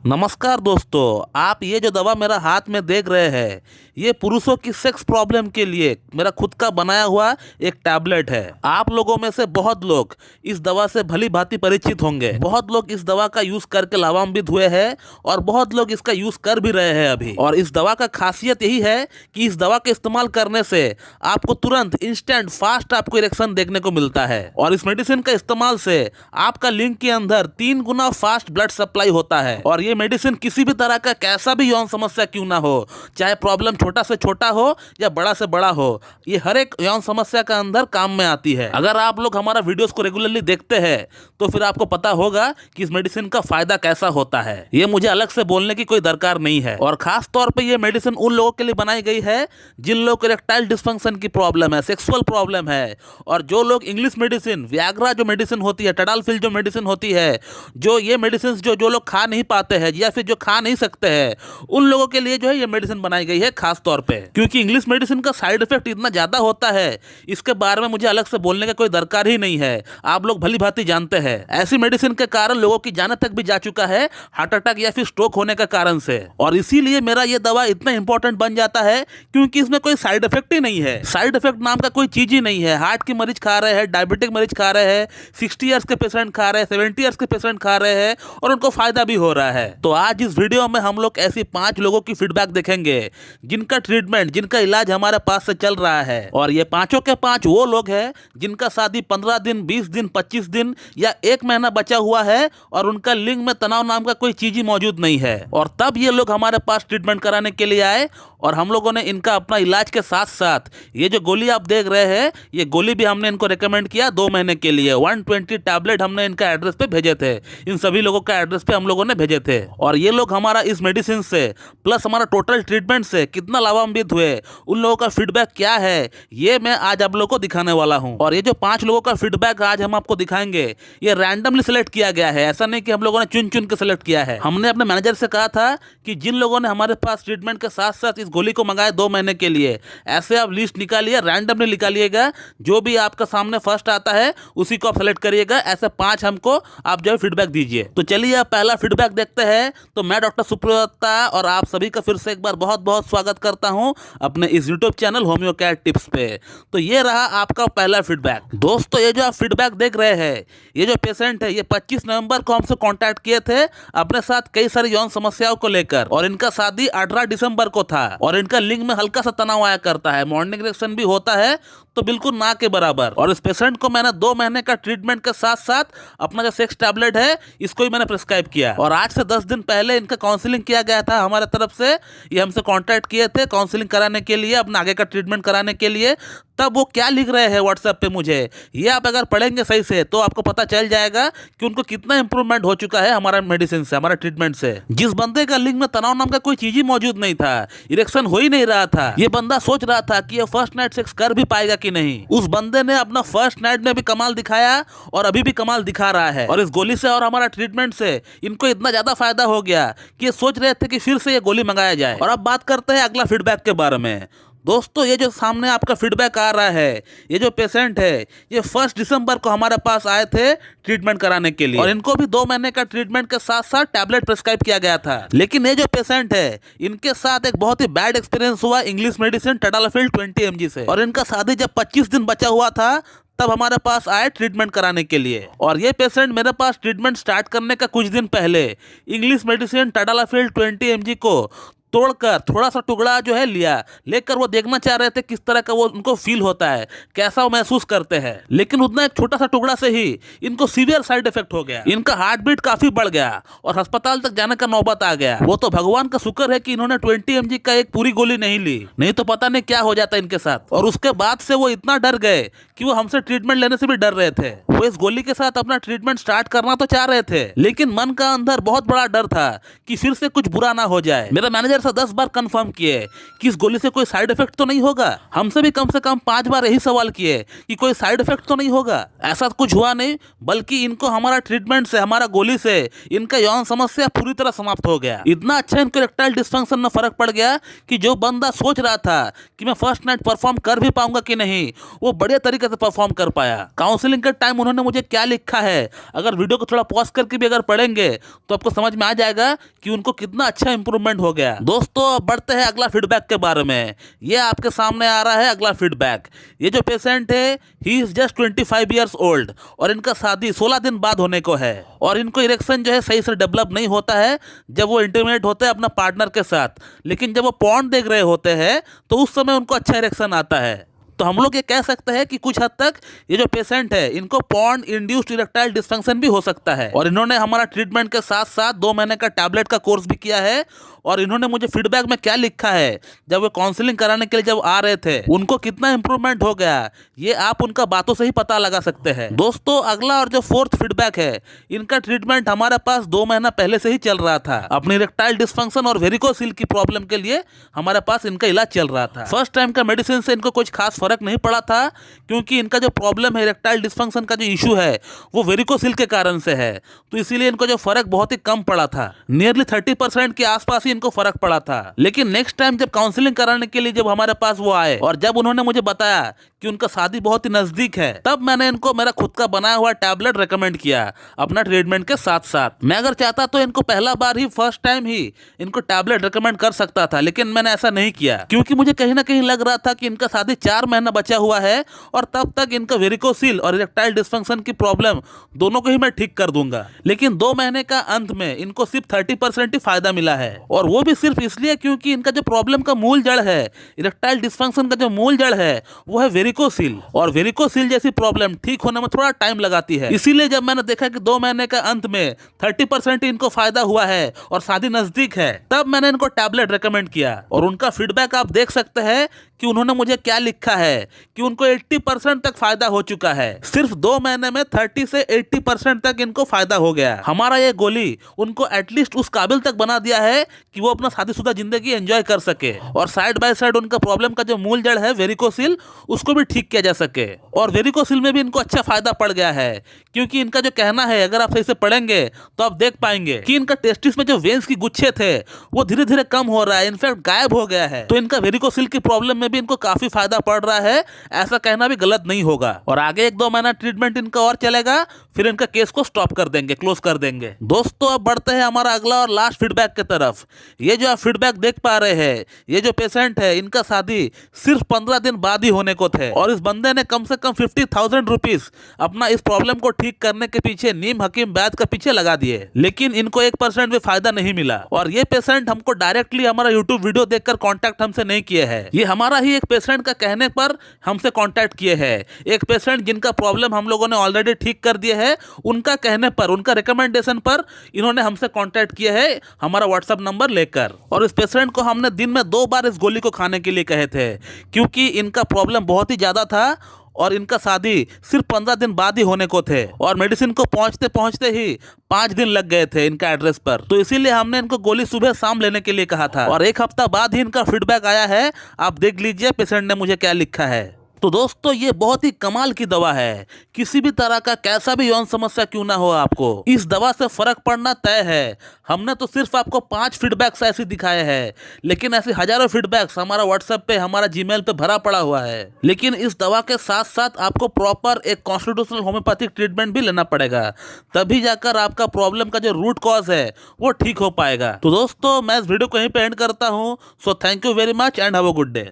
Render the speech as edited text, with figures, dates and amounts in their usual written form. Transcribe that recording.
नमस्कार दोस्तों, आप ये जो दवा मेरा हाथ में देख रहे हैं ये पुरुषों की सेक्स प्रॉब्लम के लिए मेरा खुद का बनाया हुआ एक टैबलेट है। आप लोगों में से बहुत लोग इस दवा से भली भांति परिचित होंगे। बहुत लोग इस दवा का यूज करके लाभान्वित हुए हैं और बहुत लोग इसका यूज कर भी रहे हैं अभी। और इस दवा का खासियत यही है कि इस दवा के इस्तेमाल करने से आपको तुरंत इंस्टेंट फास्ट आपको इरेक्शन देखने को मिलता है। और इस मेडिसिन का इस्तेमाल से आपका लिंग के अंदर 3 गुना फास्ट ब्लड सप्लाई होता है। और ये मेडिसिन किसी भी तरह का कैसा भी यौन समस्या क्यों ना हो, चाहे प्रॉब्लम छोटा से छोटा हो या बड़ा से बड़ा हो, ये हर एक यौन समस्या का अंदर काम में आती है। अगर आप लोग हमारा वीडियोस को रेगुलरली देखते हैं तो फिर आपको पता होगा कि इस मेडिसिन का फायदा कैसा होता है। ये मुझे अलग से बोलने की कोई दरकार नहीं है। और खास तौर पे ये मेडिसिन उन लोगों के लिए बनाई गई है जिन लोगों को इरेक्टाइल डिस्फंक्शन की प्रॉब्लम है, सेक्सुअल प्रॉब्लम है। और जो लोग इंग्लिश मेडिसिन, वियाग्रा जो मेडिसिन होती है, टडालफिल जो मेडिसिन होती है, जो ये मेडिसिन जो लोग खा नहीं पाते हैं या फिर जो खा नहीं सकते हैं, उन लोगों के लिए जो है ये मेडिसिन बनाई गई है खास तौर पे। क्योंकि इंग्लिश मेडिसिन का साइड इफेक्ट इतना ज्यादा होता है, इसके बारे में मुझे अलग से बोलने का कोई दरकार ही नहीं है। आप लोग भली भांति जानते हैं। ऐसी मेडिसिन के कारण लोगों की जान तक भी जा चुका है, हार्ट अटैक या फिर स्ट्रोक होने के कारण से। और इसीलिए मेरा ये दवा इतना इंपॉर्टेंट बन जाता है क्योंकि इसमें कोई साइड इफेक्ट ही नहीं है। साइड इफेक्ट नाम का कोई चीज ही नहीं है। हार्ट के मरीज खा रहे हैं, डायबिटिक मरीज खा रहे हैं, 60 ईयर्स के पेशेंट खा रहे हैं, 70 ईयर्स के पेशेंट खा रहे हैं और उनको फायदा भी हो रहा है। तो आज इस वीडियो में हम लोग ऐसी 5 लोगों की फीडबैक देखेंगे जिनका ट्रीटमेंट, जिनका इलाज हमारे पास से चल रहा है। और ये पांचों के 5 वो लोग हैं जिनका शादी 15 दिन, 20 दिन, 25 दिन या 1 महीना बचा हुआ है और उनका लिंग में तनाव नाम का कोई चीज ही मौजूद नहीं है। और तब ये लोग हमारे पास ट्रीटमेंट कराने के लिए आए और हम लोगों ने इनका अपना इलाज के साथ साथ ये जो गोली आप देख रहे हैं, ये गोली भी हमने इनको रेकमेंड किया 2 महीने के लिए। 120 टैबलेट हमने इनका एड्रेस पे भेजे थे। इन सभी लोगों का एड्रेस पे हम लोगों ने भेजे थे। और ये लोग हमारा इस मेडिसिन से प्लस हमारा टोटल ट्रीटमेंट से कितना लाभान्वित हुए, उन लोगों का फीडबैक क्या है, ये मैं आज आप लोगों को दिखाने वाला हूं। और ये जो 5 लोगों का फीडबैक आज हम आपको दिखाएंगे, ये रैंडमली सिलेक्ट किया गया है। ऐसा नहीं कि हम लोगों ने चुन चुन के सिलेक्ट किया है। हमने अपने मैनेजर से कहा था कि जिन लोगों ने हमारे पास ट्रीटमेंट के साथ साथ इस गोली को मंगाया 2 महीने के लिए, ऐसे आप लिस्ट निकालिए, रैंडमली निकालिएगा। जो भी आपका सामने फर्स्ट आता है उसी को आप सेलेक्ट करिएगा। ऐसे 5 हमको आप जो है फीडबैक दीजिए। तो चलिए आप पहला फीडबैक देखते हैं। तो मैं डॉक्टर सुप्रदत्ता और आप सभी का फिर से एक बार बहुत बहुत स्वागत करता हूं अपने इस YouTube channel homeo care tips पे। तो ये रहा आपका पहला फीडबैक। दोस्तों, ये जो आप फीडबैक देख रहे हैं, ये जो पेशेंट है, ये 25 नवंबर को हमसे कांटेक्ट किए थे अपने साथ कई सारी यौन समस्याओं को लेकर। और इनका शादी 18 दिसंबर को था और इनका लिंग में हल्का सा तनाव आया करता है, मॉर्निंग इरेक्शन भी होता है तो बिल्कुल ना के बराबर। और इस पेशेंट को मैंने 2 महीने का ट्रीटमेंट के साथ साथ अपना जो सेक्स टैबलेट है इसको ही मैंने प्रिस्क्राइब किया। और आज से 10 दिन पहले इनका काउंसलिंग किया गया था हमारे तरफ से। ये हमसे कांटेक्ट किए थे काउंसलिंग कराने के लिए, अपना आगे का ट्रीटमेंट कराने के लिए। तब वो क्या लिख रहे हैं व्हाट्सएप पे मुझे, ये आप अगर पढ़ेंगे सही से तो आपको पता चल जाएगा कि उनको कितना इंप्रूवमेंट हो चुका है हमारा मेडिसिन से, हमारा ट्रीटमेंट से। जिस बंदे का लिंग में तनाव नाम का कोई चीज ही मौजूद नहीं था, इरेक्शन हो ही नहीं रहा था, ये बंदा सोच रहा था कि ये फर्स्ट नाइट सेक्स कर भी पाएगा कि नहीं, उस बंदे ने अपना फर्स्ट नाइट में भी कमाल दिखाया और अभी भी कमाल दिखा रहा है। और इस गोली से और हमारा ट्रीटमेंट से इनको इतना ज्यादा फायदा हो गया कि ये सोच रहे थे कि फिर से ये गोली मंगाया जाए। और अब बात करते हैं अगला फीडबैक के बारे में। दोस्तों, ये जो सामने आपका फीडबैक आ रहा है, ये जो पेशेंट है, ये 1 दिसंबर को हमारे पास आए थे ट्रीटमेंट कराने के लिए और इनको भी 2 महीने का ट्रीटमेंट के साथ साथ टैबलेट प्रिस्क्राइब किया गया था। लेकिन ये जो पेशेंट है, इनके साथ एक बहुत ही बैड एक्सपीरियंस हुआ इंग्लिश मेडिसिन टडालफिल 20 mg से। और इनका शादी जब 25 दिन बचा हुआ था तब हमारे पास आए ट्रीटमेंट कराने के लिए। और ये पेशेंट मेरे पास ट्रीटमेंट स्टार्ट करने का कुछ दिन पहले इंग्लिश मेडिसिन टडालफिल 20 mg को तोड़कर थोड़ा सा टुकड़ा जो है लेकर वो देखना चाह रहे थे किस तरह का वो उनको फील होता है, कैसा वो महसूस करते हैं। लेकिन उतना एक छोटा सा टुकड़ा से ही इनको सीवियर साइड इफेक्ट हो गया। इनका हार्ट बीट काफी बढ़ गया और अस्पताल तक जाने का नौबत आ गया। वो तो भगवान का शुक्र है कि इन्होंने 20 mg का एक पूरी गोली नहीं ली, नहीं तो पता नहीं क्या हो जाता इनके साथ। और उसके बाद से वो इतना डर गए कि वो हमसे ट्रीटमेंट लेने से भी डर रहे थे। वो इस गोली के साथ अपना ट्रीटमेंट स्टार्ट करना तो चाह रहे थे, लेकिन मन का अंदर बहुत बड़ा डर था कि फिर से कुछ बुरा ना हो जाए। मेरा मैनेजर से 10 बार कंफर्म किए कि इस गोली से कोई साइड इफेक्ट तो नहीं होगा। हमसे भी कम से कम 5 बार यही सवाल किए कि कोई साइड इफेक्ट तो नहीं होगा। ऐसा कुछ हुआ नहीं, बल्कि इनको हमारा ट्रीटमेंट से, हमारा गोली से इनका यौन समस्या पूरी तरह समाप्त हो गया। इतना अच्छा इनको इरेक्टाइल डिस्फंक्शन में फर्क पड़ गया कि जो बंदा सोच रहा था कि मैं फर्स्ट नाइट परफॉर्म कर भी पाऊंगा कि नहीं, वो बढ़िया तरीके से परफॉर्म कर पाया। काउंसलिंग के टाइम उन्होंने मुझे क्या लिखा है, अगर वीडियो को थोड़ा पॉज करके भी अगर पढ़ेंगे तो आपको समझ में आ जाएगा कि उनको कितना अच्छा इंप्रूवमेंट हो गया। दोस्तों अब बढ़ते हैं अगला फीडबैक के बारे में। ये आपके सामने आ रहा है अगला फीडबैक। ये जो पेशेंट है, he is just 25 years old और इनका शादी 16 दिन बाद होने को है और इनको इरेक्शन जो है सही से डेवलप नहीं होता है जब वो इंटीमेट होते हैं अपना पार्टनर के साथ, लेकिन जब वो पॉर्न देख रहे होते हैं तो उस समय उनको अच्छा इरेक्शन आता है। तो हम लोग ये कह सकते हैं कि कुछ हद तक ये जो पेशेंट है इनको पॉर्न इंड्यूस्ड इरेक्टाइल डिस्फंक्शन भी हो सकता है। और इन्होंने हमारा ट्रीटमेंट के साथ साथ 2 महीने का टैबलेट का कोर्स भी किया है। और इन्होंने मुझे फीडबैक में क्या लिखा है, जब वो काउंसलिंग कराने के लिए जब आ रहे थे उनको कितना इंप्रूवमेंट हो गया, ये आप उनका बातों से ही पता लगा सकते हैं। दोस्तों अगला और जो 4th फीडबैक है, इनका ट्रीटमेंट हमारे पास 2 महीना पहले से ही चल रहा था। अपनी इरेक्टाइल डिस्फंक्शन और वेरिकोसिल की प्रॉब्लम के लिए हमारे पास इनका इलाज चल रहा था। फर्स्ट टाइम का मेडिसिन से इनको कुछ खास फर्क नहीं पड़ा था, क्योंकि इनका जो प्रॉब्लम है इरेक्टाइल डिस्फंक्शन का जो इशू है वो वेरिकोसिल के कारण से है। तो इसीलिए इनको जो फर्क बहुत ही कम पड़ा था, नियरली 30% के आसपास ही इनको फर्क पड़ा था। लेकिन नेक्स्ट टाइम जब काउंसलिंग कराने के लिए जब हमारे पास वो आए और जब उन्होंने मुझे बताया कि उनका शादी बहुत ही नजदीक है, तब मैंने इनको मेरा खुद का बनाया हुआ टैबलेट रेकमेंड किया अपना ट्रीटमेंट के साथ साथ। मैं अगर चाहता तो इनको पहला बार ही, फर्स्ट टाइम ही इनको टैबलेट रेकमेंड कर सकता था, लेकिन मैंने ऐसा नहीं किया क्योंकि मुझे कहीं ना कहीं लग रहा था कि इनका शादी 4 महीना बचा हुआ है और तब तक इनका वेरिकोसिल और इरेक्टाइल डिस्फंक्शन की प्रॉब्लम दोनों को ही मैं ठीक कर दूंगा। लेकिन 2 महीने का अंत में इनको सिर्फ 30% ही फायदा मिला है, और वो भी सिर्फ इसलिए क्योंकि इनका जो प्रॉब्लम का मूल जड़ है, इरेक्टाइल डिस्फंक्शन का जो मूल जड़ है वो है वेरिकोसिल, और वेरिकोसिल जैसी प्रॉब्लम ठीक होने में थोड़ा टाइम लगाती है। इसीलिए जब मैंने देखा कि 2 महीने का अंत में 30% इनको फायदा हुआ है और शादी नजदीक है, तब मैंने इनको टैबलेट रेकमेंड किया। और उनका फीडबैक आप देख सकते हैं कि उन्होंने मुझे क्या लिखा है कि उनको 80% तक फायदा हो चुका है। सिर्फ 2 महीने में 30 से 80% तक इनको फायदा हो गया। हमारा ये गोली उनको एटलीस्ट उस काबिल तक बना दिया है कि वो अपना शादीशुदा जिंदगी एंजॉय कर सके, और साइड बाय साइड उनका प्रॉब्लम का जो मूल जड़ है वेरिकोसिल, उसको भी ठीक किया जा सके। और वेरिकोसिल में भी इनको अच्छा फायदा पड़ गया है, क्योंकि इनका जो कहना है, अगर आप सही से पढ़ेंगे तो आप देख पाएंगे कि इनका टेस्टिस में जो वेन्स की गुच्छे थे वो धीरे धीरे कम हो रहा है, इनफैक्ट गायब हो गया है। तो इनका वेरिकोसिल की प्रॉब्लम में भी इनको काफी फायदा पड़ रहा है, ऐसा कहना भी गलत नहीं होगा। और आगे 1-2 महीना ट्रीटमेंट इनका और चलेगा, फिर इनका केस को स्टॉप कर देंगे, क्लोज कर देंगे। दोस्तों अब बढ़ते हैं हमारा अगला और लास्ट फीडबैक की तरफ। ये जो आप फीडबैक देख पा रहे हैं, ये जो पेशेंट है इनका शादी सिर्फ 15 दिन बाद ही होने को थे, और इस बंदे ने कम से कम 50,000 रुपीज अपना इस प्रॉब्लम को ठीक करने के पीछे नीम हकीम वैद्य के पीछे लगा दिए, लेकिन इनको 1% भी फायदा नहीं मिला। और ये पेशेंट हमको डायरेक्टली हमारा यूट्यूब वीडियो देखकर कॉन्टैक्ट हमसे नहीं किए हैं, ये हमारा ही एक पेशेंट का कहने पर हमसे कॉन्टैक्ट किए हैं। एक पेशेंट जिनका प्रॉब्लम हम लोगों ने ऑलरेडी ठीक कर दिए है, उनका कहने पर, उनका रिकमेंडेशन पर इन्होंने हमसे कॉन्टैक्ट किए हैं हमारा व्हाट्सएप नंबर लेकर। और इस पेशेंट को हमने दिन में 2 बार इस गोली को खाने के लिए कहे थे, क्योंकि इनका प्रॉब्लम बहुत ही ज्यादा था और इनका शादी सिर्फ 15 दिन बाद ही होने को थे, और मेडिसिन को पहुंचते पहुंचते ही 5 दिन लग गए थे इनका एड्रेस पर। तो इसीलिए हमने इनको गोली सुबह शाम लेने के लिए कहा था, और 1 हफ्ता बाद ही इनका फीडबैक आया है। आप देख लीजिए पेशेंट ने मुझे क्या लिखा है। तो दोस्तों ये बहुत ही कमाल की दवा है, किसी भी तरह का कैसा भी यौन समस्या क्यों ना हो, आपको इस दवा से फर्क पड़ना तय है। हमने तो सिर्फ आपको 5 फीडबैक्स ऐसे दिखाए हैं, लेकिन ऐसे हजारों फीडबैक्स हमारा व्हाट्सएप पे, हमारा जीमेल पे भरा पड़ा हुआ है। लेकिन इस दवा के साथ साथ आपको प्रॉपर एक कॉन्स्टिट्यूशनल होम्योपैथिक ट्रीटमेंट भी लेना पड़ेगा, तभी जाकर आपका प्रॉब्लम का जो रूट कॉज है वो ठीक हो पाएगा। तो दोस्तों मैं इस वीडियो को यहीं पे एंड करता हूँ। So thank you very much and have a good day.